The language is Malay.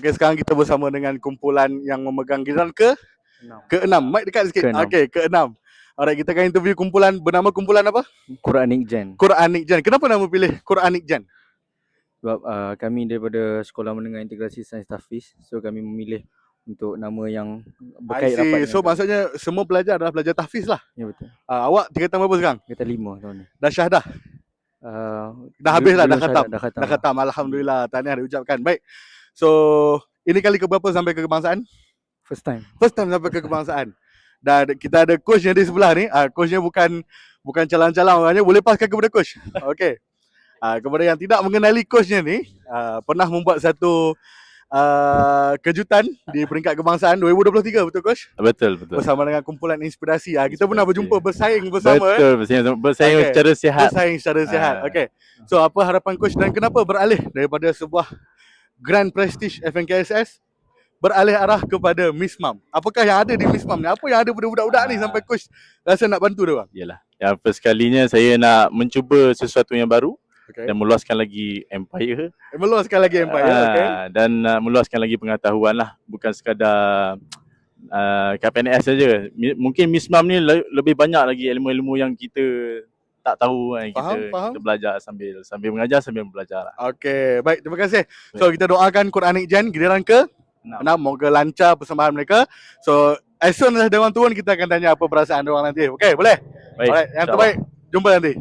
Okey, sekarang kita bersama dengan kumpulan yang memegang giliran ke-6. Mic dekat sikit. Ke-6. Okey, ke-6. Alright, kita akan interview kumpulan bernama kumpulan apa? Quranic Gen. Quranic Gen. Kenapa nama pilih Quranic Gen? Sebab kami daripada Sekolah Menengah Integrasi Sains Tahfiz. So kami memilih untuk nama yang berkait rapat dengan So kami. maksudnya semua pelajar adalah pelajar tahfiz lah. Ya betul. Awak tingkatan berapa sekarang? Kita 5 tahun ni. Dah syahdah? Dah habis lah, dah khatam. Dah khatam. Alhamdulillah, tahniah diucapkan. Baik. So, ini kali keberapa sampai ke kebangsaan? First time sampai ke kebangsaan. Dan kita ada coach yang di sebelah ni. Coachnya bukan calang-calang orangnya. Boleh paskan kepada coach. Okey. Kepada yang tidak mengenali coachnya ni, pernah membuat satu kejutan di peringkat kebangsaan 2023, betul coach? Betul. Bersama dengan kumpulan inspirasi. Kita pernah berjumpa, bersaing bersama. Bersaing Okay. secara sihat. Bersaing secara sihat. Okey. So apa harapan coach dan kenapa beralih daripada sebuah Grand Prestige FNKSS beralih arah kepada Miss Mam? Apakah yang ada di Miss Mam ni? Apa yang ada pada budak-budak ni sampai coach rasa nak bantu dia bang? Yalah. Yang first kalinya saya nak mencuba sesuatu yang baru. Okay. Dan meluaskan lagi empire. Meluaskan lagi empire. Okay. Dan meluaskan lagi pengetahuan lah. Bukan sekadar kat PNS saja. Mungkin Miss Mam ni lebih banyak lagi ilmu-ilmu yang kita tak tahu kan. Kita belajar sambil mengajar sambil belajar lah. Okey, baik, terima kasih. So kita doakan Quranic Gen giliran ke-6, moga lancar persembahan mereka. So as soon as dia orang turun, kita akan tanya apa perasaan dia orang nanti. Okey, boleh? Baik. Alright, yang terbaik. Jumpa nanti.